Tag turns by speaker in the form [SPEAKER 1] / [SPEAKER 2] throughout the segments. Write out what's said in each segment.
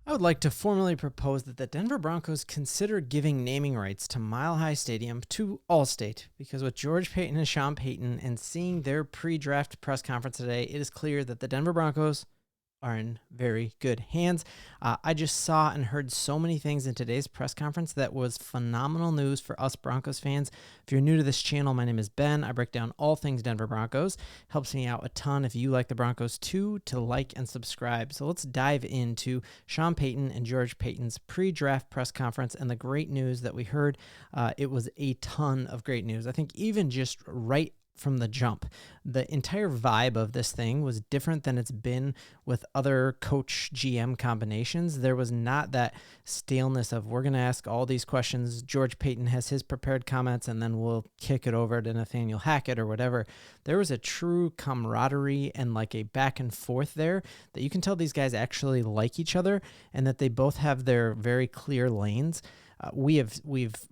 [SPEAKER 1] I would like to formally propose that the Denver Broncos consider giving naming rights to Mile High Stadium to Allstate, because with George Payton and Sean Payton and seeing their pre-draft press conference today, it is clear that the Denver Broncos are in very good hands. I just saw and heard so many things in today's press conference that was phenomenal news for us Broncos fans. If you're new to this channel, my name is Ben. I break down all things Denver Broncos. Helps me out a ton if you like the Broncos too, to like and subscribe. So let's dive into Sean Payton and George Payton's pre-draft press conference and the great news that we heard. It was a ton of great news. I think even just right from the jump, the entire vibe of this thing was different than it's been with other coach GM combinations. There was not that staleness of, we're going to ask all these questions. George Payton has his prepared comments and then we'll kick it over to Nathaniel Hackett or whatever. There was a true camaraderie and like a back and forth there that you can tell these guys actually like each other and that they both have their very clear lanes. We've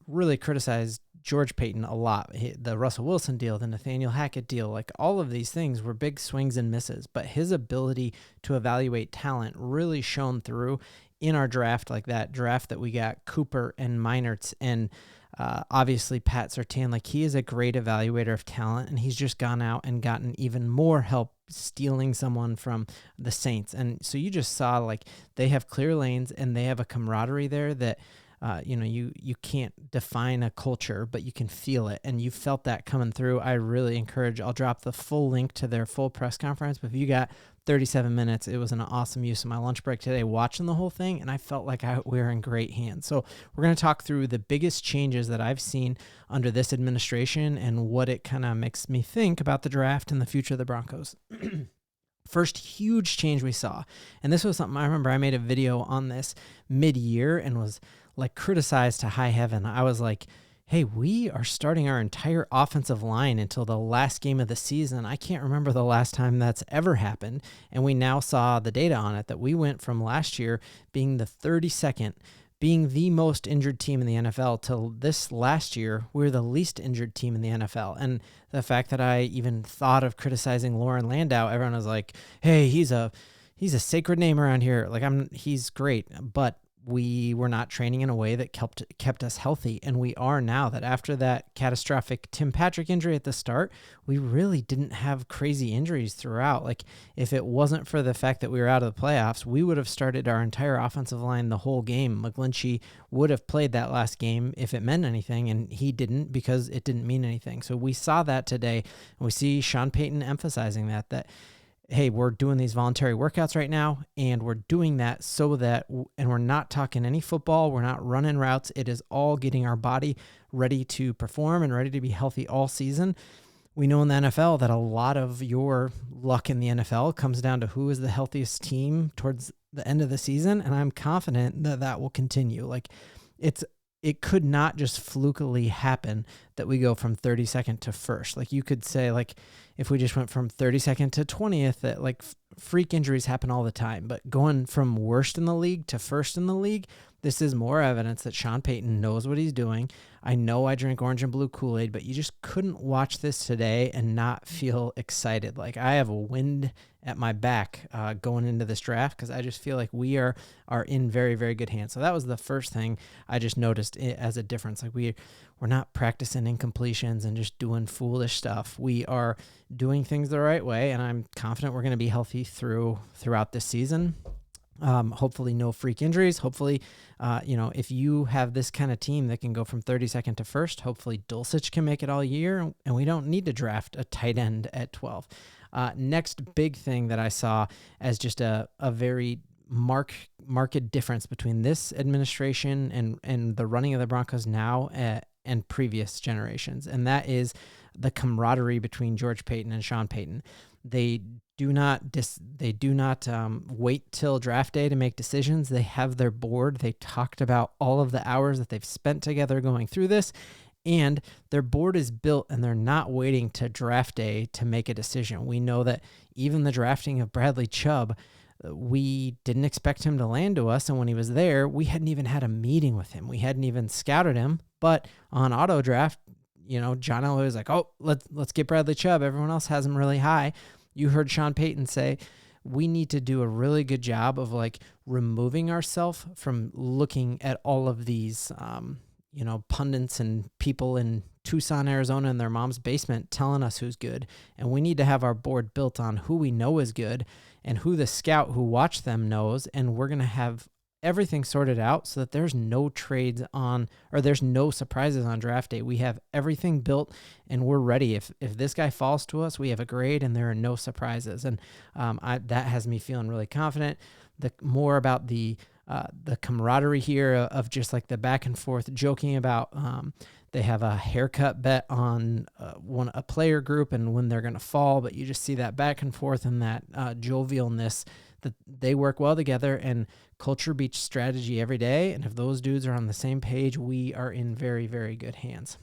[SPEAKER 1] really criticized George Payton a lot. The Russell Wilson deal, the Nathaniel Hackett deal, like all of these things were big swings and misses, but his ability to evaluate talent really shone through in our draft, like that draft that we got Cooper and Meinertz and obviously Pat Surtain. Like, he is a great evaluator of talent, and he's just gone out and gotten even more help stealing someone from the Saints. And so you just saw like they have clear lanes and they have a camaraderie there that you can't define a culture, but you can feel it, and you felt that coming through. I really encourage, I'll drop the full link to their full press conference, but if you got 37 minutes, it was an awesome use of my lunch break today watching the whole thing, and I felt like we were in great hands. So we're going to talk through the biggest changes that I've seen under this administration and what it kind of makes me think about the draft and the future of the Broncos. First huge change we saw, and this was something I remember I made a video on this mid-year and was like criticized to high heaven. I was like, hey, we are starting our entire offensive line until the last game of the season. I can't remember the last time that's ever happened. And we now saw the data on it that we went from last year being the 32nd, being the most injured team in the NFL, till this last year, we're the least injured team in the NFL. And the fact that I even thought of criticizing Lauren Landau, everyone was like, hey, he's a sacred name around here. Like, he's great, but we were not training in a way that kept us healthy. And we are now. That after that catastrophic Tim Patrick injury at the start, we really didn't have crazy injuries throughout. Like, if it wasn't for the fact that we were out of the playoffs, we would have started our entire offensive line the whole game. McGlinchey would have played that last game if it meant anything, and he didn't, because it didn't mean anything. So we saw that today, and we see Sean Payton emphasizing that hey, we're doing these voluntary workouts right now, and we're doing that so that, and we're not talking any football, we're not running routes. It is all getting our body ready to perform and ready to be healthy all season. We know in the NFL that a lot of your luck in the NFL comes down to who is the healthiest team towards the end of the season, and I'm confident that that will continue. Like, it could not just flukily happen that we go from 32nd to first. Like, you could say, like, if we just went from 32nd to 20th, that like freak injuries happen all the time. But going from worst in the league to first in the league, this is more evidence that Sean Payton knows what he's doing. I know I drink orange and blue Kool-Aid, but you just couldn't watch this today and not feel excited. Like, I have a wind at my back going into this draft, because I just feel like we are in very, very good hands. So that was the first thing I just noticed as a difference. Like, we're not practicing incompletions and just doing foolish stuff. We are doing things the right way, and I'm confident we're going to be healthy throughout this season. Hopefully no freak injuries. Hopefully, if you have this kind of team that can go from 32nd to first, hopefully Dulcich can make it all year, and we don't need to draft a tight end at 12. Next big thing that I saw as just a very marked difference between this administration and the running of the Broncos now and previous generations, and that is the camaraderie between George Payton and Sean Payton. They do not wait till draft day to make decisions. They have their board. They talked about all of the hours that they've spent together going through this, and their board is built, and they're not waiting to draft day to make a decision. We know that even the drafting of Bradley Chubb, we didn't expect him to land to us, and when he was there, we hadn't even had a meeting with him. We hadn't even scouted him, but on auto draft, John Elway was like, oh, let's get Bradley Chubb. Everyone else has him really high. You heard Sean Payton say, we need to do a really good job of like removing ourselves from looking at all of these, pundits and people in Tucson, Arizona in their mom's basement telling us who's good. And we need to have our board built on who we know is good and who the scout who watched them knows. And we're going to have everything sorted out so that there's no trades on, or there's no surprises on draft day. We have everything built and we're ready. If this guy falls to us, we have a grade and there are no surprises. And that has me feeling really confident. The more about the camaraderie here of just like the back and forth joking about, they have a haircut bet on a player group and when they're going to fall, but you just see that back and forth and that jovialness that they work well together, and culture beats strategy every day. And if those dudes are on the same page, we are in very, very good hands.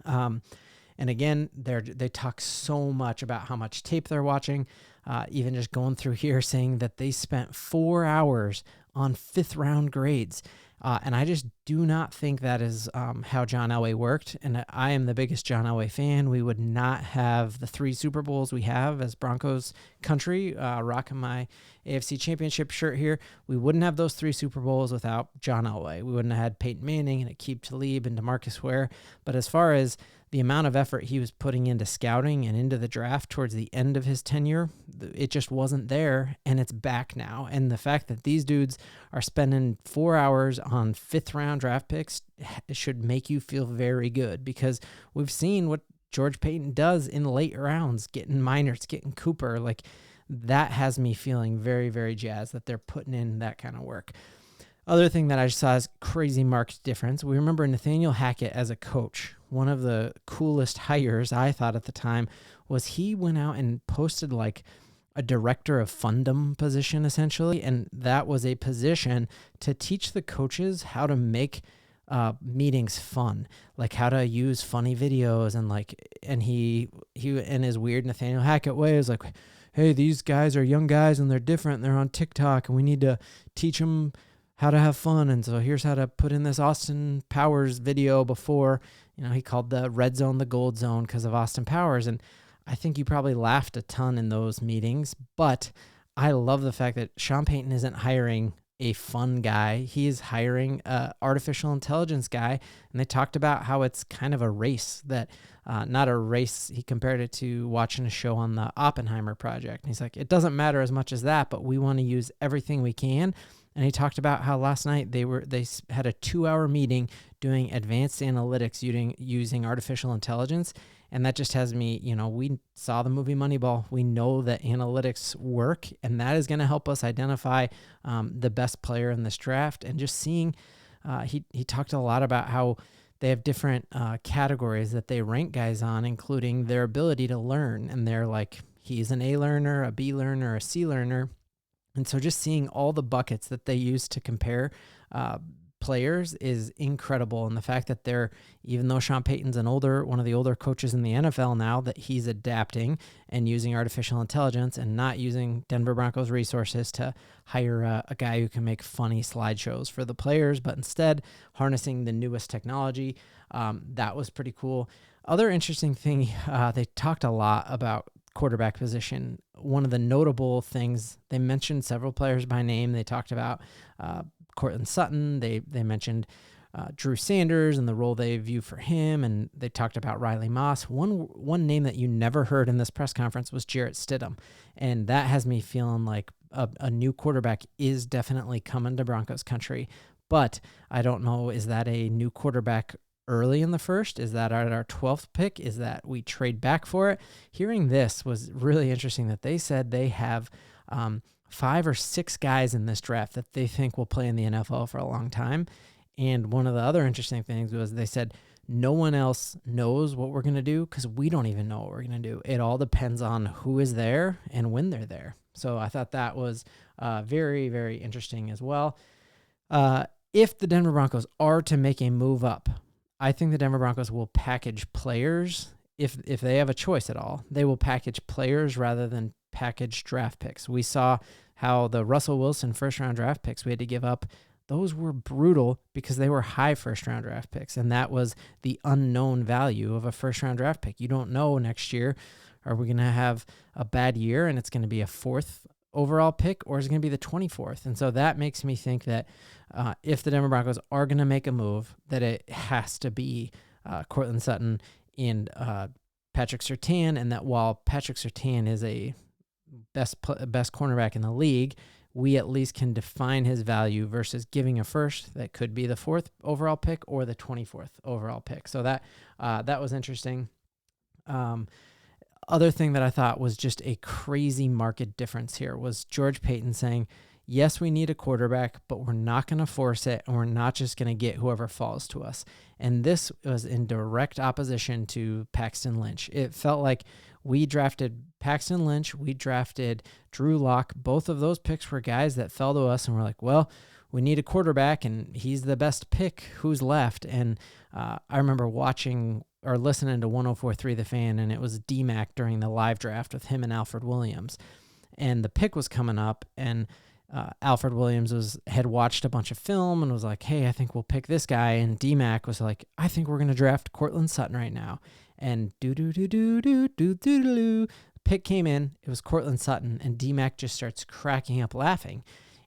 [SPEAKER 1] And again, they talk so much about how much tape they're watching, even just going through here saying that they spent 4 hours on 5th round grades. And I just do not think that is how John Elway worked. And I am the biggest John Elway fan. We would not have the 3 Super Bowls we have as Broncos country, rocking my AFC Championship shirt here. We wouldn't have those 3 Super Bowls without John Elway. We wouldn't have had Peyton Manning and Aqib Talib and DeMarcus Ware. But as far as the amount of effort he was putting into scouting and into the draft towards the end of his tenure, it just wasn't there, and it's back now. And the fact that these dudes are spending 4 hours on 5th round draft picks should make you feel very good, because we've seen what George Payton does in late rounds, getting Miners, getting Cooper. Like, that has me feeling very, very jazzed that they're putting in that kind of work. Other thing that I saw is crazy marked difference. We remember Nathaniel Hackett as a coach. One of the coolest hires, I thought at the time, was he went out and posted like a director of fundum position, essentially. And that was a position to teach the coaches how to make meetings fun, like how to use funny videos. And he in his weird Nathaniel Hackett way was like, hey, these guys are young guys and they're different. They're on TikTok and we need to teach them how to have fun. And so here's how to put in this Austin Powers video before, he called the red zone the gold zone because of Austin Powers. And I think you probably laughed a ton in those meetings, but I love the fact that Sean Payton isn't hiring a fun guy. He is hiring a artificial intelligence guy. And they talked about how it's kind of a race that, not a race. He compared it to watching a show on the Oppenheimer project. And he's like, it doesn't matter as much as that, but we want to use everything we can. And he talked about how last night they had a 2-hour meeting doing advanced analytics using artificial intelligence. And that just has me, we saw the movie Moneyball. We know that analytics work, and that is going to help us identify the best player in this draft. And just seeing, he talked a lot about how they have different categories that they rank guys on, including their ability to learn. And they're like, he's an A learner, a B learner, a C learner. And so just seeing all the buckets that they use to compare players is incredible. And the fact that even though Sean Payton's one of the older coaches in the NFL now, that he's adapting and using artificial intelligence and not using Denver Broncos resources to hire a guy who can make funny slideshows for the players, but instead harnessing the newest technology. That was pretty cool. Other interesting thing, they talked a lot about quarterback position. One of the notable things, they mentioned several players by name. They talked about Cortland Sutton. They mentioned Drew Sanders and the role they view for him, and they talked about Riley Moss. One name that you never heard in this press conference was Jarrett Stidham, and that has me feeling like a new quarterback is definitely coming to Broncos country. But I don't know, is that a new quarterback early in the first? Is that at our 12th pick? Is that we trade back for it? Hearing this was really interesting that they said they have 5 or 6 guys in this draft that they think will play in the NFL for a long time. And one of the other interesting things was they said no one else knows what we're going to do because we don't even know what we're going to do. It all depends on who is there and when they're there. So I thought that was very, very interesting as well. If the Denver Broncos are to make a move up, I think the Denver Broncos will package players. If they have a choice at all, they will package players rather than package draft picks. We saw how the Russell Wilson first-round draft picks we had to give up, those were brutal because they were high first-round draft picks, and that was the unknown value of a first-round draft pick. You don't know next year, are we going to have a bad year and it's going to be a 4th overall pick, or is it going to be the 24th? And so that makes me think that if the Denver Broncos are going to make a move, that it has to be Courtland Sutton and Patrick Surtain, and that while Patrick Surtain is a best cornerback in the league, we at least can define his value versus giving a first that could be the 4th overall pick or the 24th overall pick. So that was interesting. Other thing that I thought was just a crazy market difference here was George Paton saying, yes, we need a quarterback, but we're not going to force it, and we're not just going to get whoever falls to us. And this was in direct opposition to Paxton Lynch. It felt like we drafted Paxton Lynch, we drafted Drew Lock. Both of those picks were guys that fell to us, and we're like, well, we need a quarterback, and he's the best pick. Who's left? And I remember watching or listening to 104.3 The Fan, and it was D-Mac during the live draft with him and Alfred Williams. And the pick was coming up, and Alfred Williams had watched a bunch of film and was like, hey, I think we'll pick this guy. And D-Mac was like, I think we're going to draft Courtland Sutton right now. And pick came in. It was Courtland Sutton, and D-Mac just starts cracking up laughing.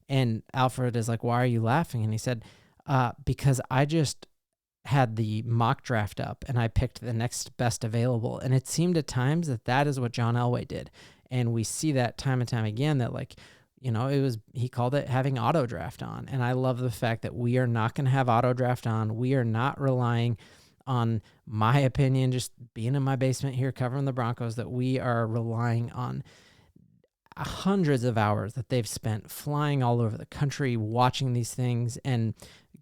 [SPEAKER 1] And Alfred is like, why are you laughing? And he said, because I just had the mock draft up and I picked the next best available. And it seemed at times that is what John Elway did. And we see that time and time again that, like, you know, he called it having auto draft on. And I love the fact that we are not going to have auto draft on. We are not relying on my opinion, just being in my basement here covering the Broncos, that we are relying on hundreds of hours that they've spent flying all over the country, watching these things, and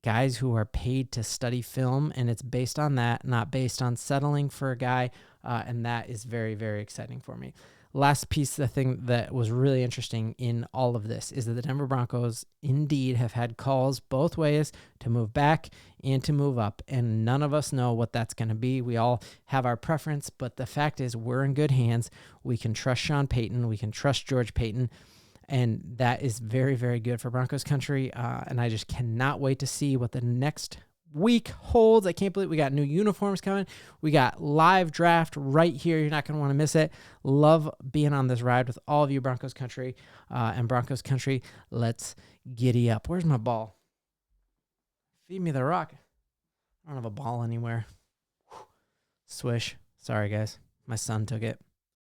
[SPEAKER 1] guys who are paid to study film. And it's based on that, not based on settling for a guy. And that is very, very exciting for me. Last piece, the thing that was really interesting in all of this is that the Denver Broncos indeed have had calls both ways to move back and to move up, and none of us know what that's going to be. We all have our preference, but the fact is we're in good hands. We can trust Sean Payton. We can trust George Paton, and that is very, very good for Broncos country, and I just cannot wait to see what the next week holds. I can't believe we got new uniforms coming. We got live draft right here. You're not going to want to miss it. Love being on this ride with all of you, Broncos country. And Broncos country, let's giddy up. Where's my ball? Feed me the rock. I don't have a ball anywhere. Swish. Sorry, guys. My son took it.